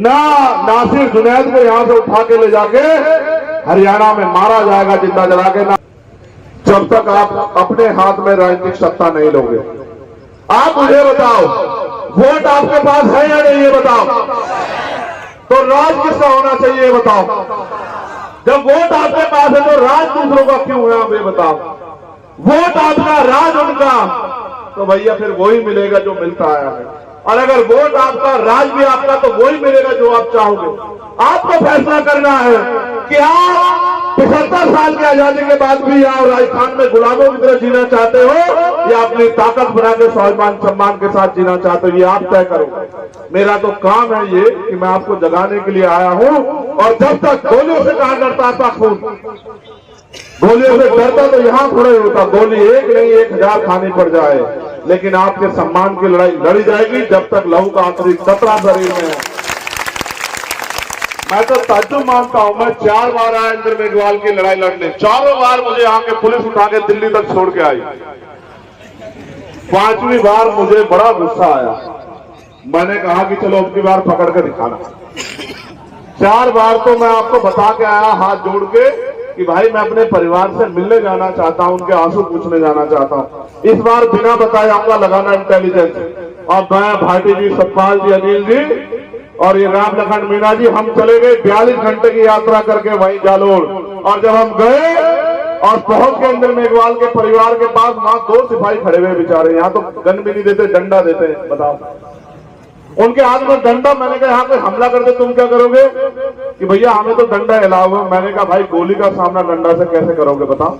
ना नासिर जुनैद को यहां से उठा के ले जाके हरियाणा में मारा जाएगा जिंदा जला के, ना जब तक आप अपने हाथ में राजनीतिक सत्ता नहीं लोगे। आप मुझे बताओ, वोट आपके पास है या नहीं, ये बताओ। तो राज किसका होना चाहिए, ये बताओ। जब वोट आपके पास है तो राज दूसरों का क्यों है, आप ये बताओ। वोट आपका, राज उनका, तो भैया फिर वही मिलेगा जो मिलता आया है। और अगर वोट आपका, राज भी आपका, तो वही मिलेगा जो आप चाहोगे। आपको फैसला करना है कि आप 75 साल की आजादी के बाद भी आप राजस्थान में गुलामों की तरह जीना चाहते हो या अपनी ताकत बना के स्वाभिमान सम्मान के साथ जीना चाहते हो, ये आप तय करो। मेरा तो काम है ये कि मैं आपको जगाने के लिए आया हूं। और जब तक गोलियों से कहा डरता आपका खून, गोलियों से डरता तो यहां थोड़ा होता, गोली एक नहीं 1000 खानी पड़ जाए, लेकिन आपके सम्मान की लड़ाई लड़ी जाएगी जब तक लहू का आखिरी कतरा शरीर में है। मैं तो ताज्जुब मानता हूं, मैं 4 बार आया इंद्र मेघवाल की लड़ाई लड़ने, चारों बार मुझे यहाँ के पुलिस उठा के दिल्ली तक छोड़ के आई। 5वीं बार मुझे बड़ा गुस्सा आया, मैंने कहा कि चलो अब की बार पकड़ के दिखाना। 4 बार तो मैं आपको बता के आया हाथ जोड़ के कि भाई मैं अपने परिवार से मिलने जाना चाहता हूं, उनके आंसू पूछने जाना चाहता हूं। इस बार बिना बताए आऊंगा लगाना इंटेलिजेंस। और मैं भाटी जी, सतपाल जी, अनिल जी और ये राम लखन मीना जी, हम चले गए 42 घंटे की यात्रा करके वहीं जालोर। और जब हम गए और पहुंच के इंद्र मेघवाल के परिवार के पास, वहां 2 सिपाही खड़े हुए बेचारे, यहाँ तो गन भी नहीं देते, डंडा देते हैं, बताओ। उनके हाथ में डंडा, मैंने कहा यहाँ कोई हमला कर दे तुम क्या करोगे, कि भैया हमें तो डंडा हिला हुआ। मैंने कहा भाई गोली का सामना डंडा से कैसे करोगे बताओ।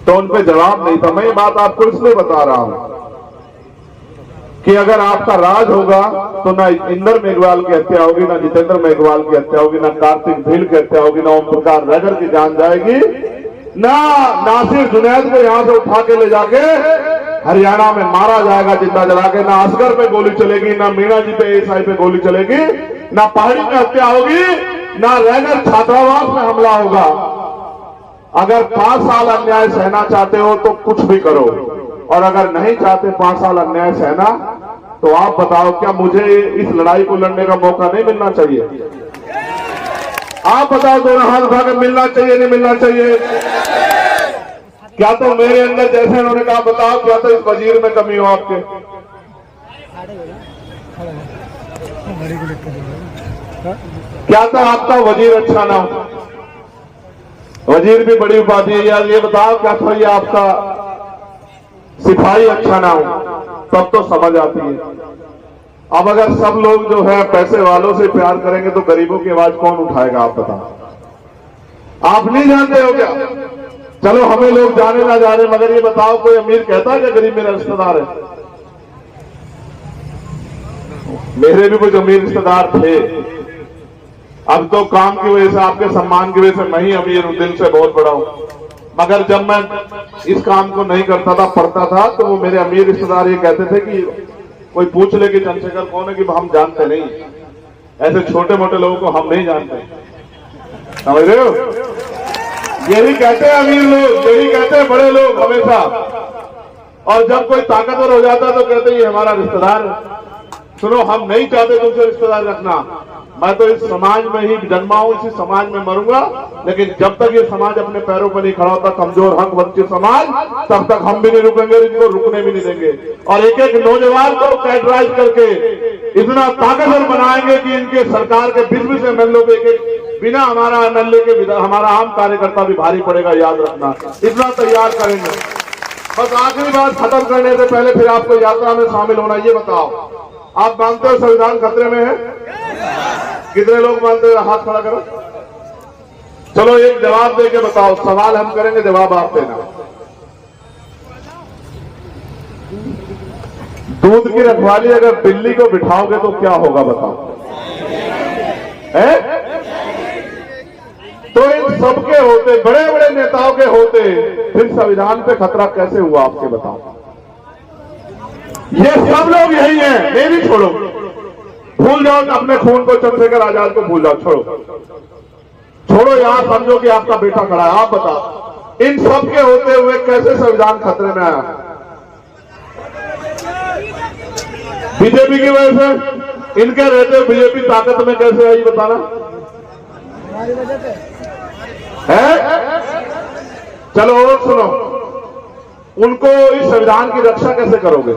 तो उन पे जवाब नहीं था। मैं ये बात आपको इसलिए बता रहा हूं कि अगर आपका राज होगा तो ना इंद्र मेघवाल की हत्या होगी, ना जितेंद्र मेघवाल की हत्या होगी, ना कार्तिक भील की हत्या होगी, ना ओम प्रकाश नगर की जान जाएगी, ना नासिर जुनैद को यहां से उठा के ले जाके हरियाणा में मारा जाएगा जिंदा जला के, ना असगर पे गोली चलेगी, ना मीणा जी पे एएसआई पे गोली चलेगी, ना पहाड़ी में हत्या होगी, ना रैगर छात्रावास में हमला होगा। अगर 5 साल अन्याय सहना चाहते हो तो कुछ भी करो, और अगर नहीं चाहते 5 साल अन्याय सहना, तो आप बताओ क्या मुझे इस लड़ाई को लड़ने का मौका नहीं मिलना चाहिए? आप बताओ, दोनों हाथ उठा के मिलना चाहिए नहीं मिलना चाहिए? क्या तो मेरे अंदर, जैसे उन्होंने कहा, बताओ क्या तो इस वजीर में कमी हो आपके? क्या तो आपका वजीर अच्छा ना हो? वजीर भी बड़ी उपाधि है यार। ये बताओ क्या तो ये आपका सिपाही अच्छा ना हो? तब तो समझ आती है। अब अगर सब लोग जो है पैसे वालों से प्यार करेंगे तो गरीबों की आवाज कौन उठाएगा, आप बताओ। आप नहीं जानते हो क्या? चलो हमें लोग जाने ना जाने, मगर ये बताओ कोई अमीर कहता है कि गरीब मेरा रिश्तेदार है? मेरे भी कुछ अमीर रिश्तेदार थे, अब तो काम की वजह से, आपके सम्मान की वजह से मैं ही अमीर हूं, दिल से बहुत बड़ा हूं। मगर जब मैं इस काम को नहीं करता था, पढ़ता था, तो वो मेरे अमीर रिश्तेदार ये कहते थे कि कोई पूछ ले कि चंद्रशेखर कौन है, कि हम जानते नहीं, ऐसे छोटे मोटे लोगों को हम नहीं जानते। समझ रहे हो? यही कहते हैं अमीर लोग, यही कहते हैं बड़े लोग हमेशा। और जब कोई ताकतवर हो जाता तो कहते हैं ये हमारा रिश्तेदार है। सुनो, हम नहीं चाहते तुमसे रिश्तेदार रखना। मैं तो इस समाज में ही जन्मा हूं, इसी समाज में मरूंगा, लेकिन जब तक ये समाज अपने पैरों पर नहीं खड़ा होता, कमजोर हक वंचित समाज, तब तक हम भी नहीं रुकेंगे, इनको रुकने भी नहीं देंगे। और एक एक नौजवान को कैटराइज करके इतना ताकतवर बनाएंगे कि इनके सरकार के 20-20 एमएलए पे एक बिना हमारा एमएलए के हमारा आम कार्यकर्ता भी भारी पड़ेगा, याद रखना। इतना तैयार करेंगे। बस आखिरी बात खत्म करने से पहले फिर आपको यात्रा में शामिल होना। ये बताओ, आप मानते हो संविधान खतरे में है? कितने लोग मानते हो? हाथ खड़ा करो। चलो एक जवाब दे के बताओ, सवाल हम करेंगे, जवाब आप देना। दूध की रखवाली अगर बिल्ली को बिठाओगे तो क्या होगा बताओ? है? तो इन सबके होते, बड़े बड़े नेताओं के होते, फिर संविधान पे खतरा कैसे हुआ आपके बताओ? ये सब लोग यही हैं, ये भी छोड़ो, भूल जाओ अपने खून को, चंद्रशेखर आजाद को भूल जाओ, छोड़ो। यहां समझो कि आपका बेटा खड़ा है। आप बताओ, इन सब के होते हुए कैसे संविधान खतरे में आया? बीजेपी की वजह से, इनके रहते बीजेपी ताकत में कैसे आई बताना हमारी वजह से है? चलो और सुनो, उनको इस संविधान की रक्षा कैसे करोगे?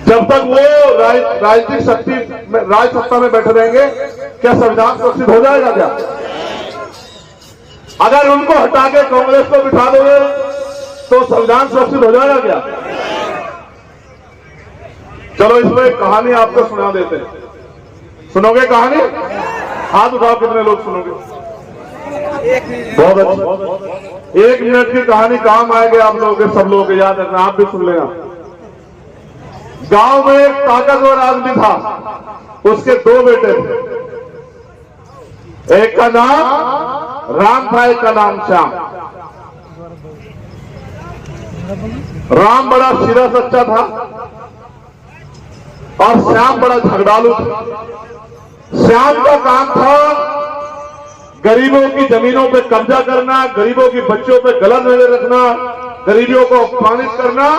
जब तक वो राजनीतिक शक्ति राज सत्ता में बैठे रहेंगे, क्या संविधान सुरक्षित हो जाएगा क्या? अगर उनको हटा के कांग्रेस को बिठा दोगे तो संविधान सुरक्षित हो जाएगा क्या? चलो इसमें एक कहानी आपको सुना देते हैं, सुनोगे कहानी? हाथ उठाओ कितने लोग सुनोगे? बहुत अच्छा। 1 मिनट की कहानी काम आएगी आप लोगों के, सब लोगों के याद रखना, आप भी सुन लेना। गांव में एक ताकतवर आदमी था, उसके 2 बेटे थे। एक का नाम राम था, एक का नाम श्याम। राम बड़ा सीधा सच्चा था और श्याम बड़ा झगड़ालू था। श्याम का काम था गरीबों की जमीनों पे कब्जा करना, गरीबों की बच्चों पे गलत नजर रखना, गरीबियों को अपमानित करना।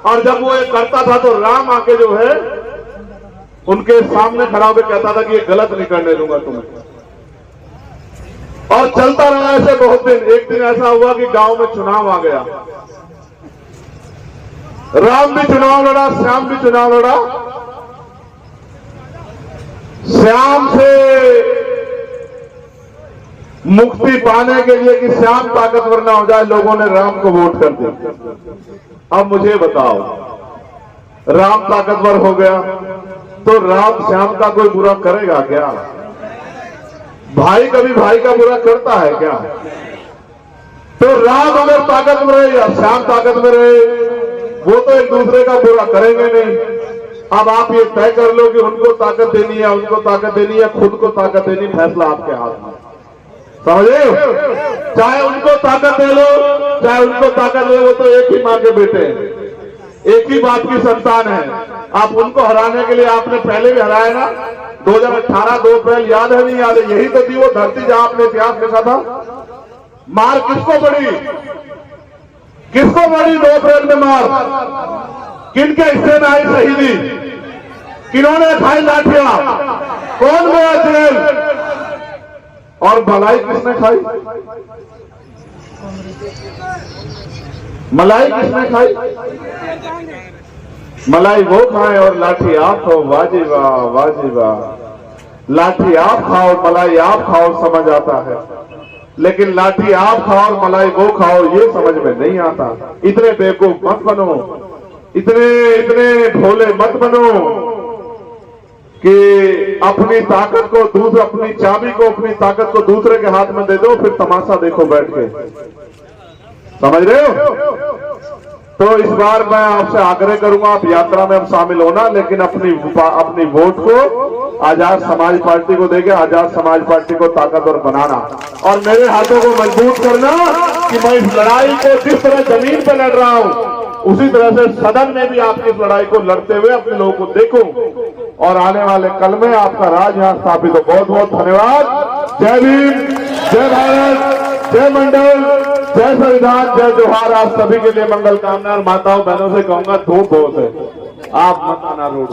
और जब वो ये करता था तो राम आके जो है उनके सामने खड़ा होकर कहता था कि ये गलत नहीं करने दूंगा तुम्हें। और चलता रहा ऐसे बहुत दिन। एक दिन ऐसा हुआ कि गांव में चुनाव आ गया, राम भी चुनाव लड़ा, श्याम भी चुनाव लड़ा। श्याम से मुक्ति पाने के लिए कि श्याम ताकतवर ना हो जाए, लोगों ने राम को वोट कर दिया। अब मुझे बताओ, राम ताकतवर हो गया तो राम श्याम का कोई बुरा करेगा क्या? भाई कभी भाई का बुरा करता है क्या? तो राम अगर ताकतवर है या श्याम ताकतवर है, वो तो एक दूसरे का बुरा करेंगे नहीं। अब आप ये तय कर लो कि उनको ताकत देनी है, उनको ताकत देनी है, खुद को ताकत देनी, फैसला आपके हाथ में। समझे? चाहे उनको ताकत दे लो, चाहे उनको ताकत दे, वो तो एक ही मां के बेटे हैं, एक ही बाप की संतान है। आप उनको हराने के लिए आपने पहले भी हराया ना, 2018 2 अप्रैल, याद है नहीं याद है? यही तो थी वो धरती जहां आपने इतिहास लिखा था। मार किसको पड़ी? किसको पड़ी 2 अप्रैल में मार? किनके हिस्से में आई शहीदी? किन्होंने खाई लाठियां? कौन गया जेल? और मलाई किसने खाई? मलाई किसने खाई? मलाई वो खाए और लाठी आप खाओ। वाजी वाह, वाजी वाह। लाठी आप खाओ, मलाई आप खाओ, समझ आता है, लेकिन लाठी आप खाओ और मलाई वो खाओ, ये समझ में नहीं आता। इतने बेवकूफ मत बनो, इतने भोले मत बनो कि अपनी ताकत को दूसरे, अपनी चाबी को, अपनी ताकत को दूसरे के हाथ में दे दो, फिर तमाशा देखो बैठ के। समझ रहे हो? तो इस बार मैं आपसे आग्रह करूंगा, आप यात्रा में अब शामिल होना, लेकिन अपनी वोट को आजाद समाज पार्टी को देके आजाद समाज पार्टी को ताकतवर बनाना और मेरे हाथों को मजबूत करना कि मैं इस लड़ाई को जिस तरह जमीन पर लड़ रहा हूं, उसी तरह से सदन में भी आपकी इस लड़ाई को लड़ते हुए अपने लोगों को देखूं और आने वाले कल में आपका राज यहां स्थापित हो। बहुत बहुत धन्यवाद। जय भीम, जय भारत, जय मंडल, जय संविधान, जय जोहार। आप सभी के लिए मंगल कामना। और माताओं बहनों से कहूंगा धूप बहुत है, आप मत आना रोड।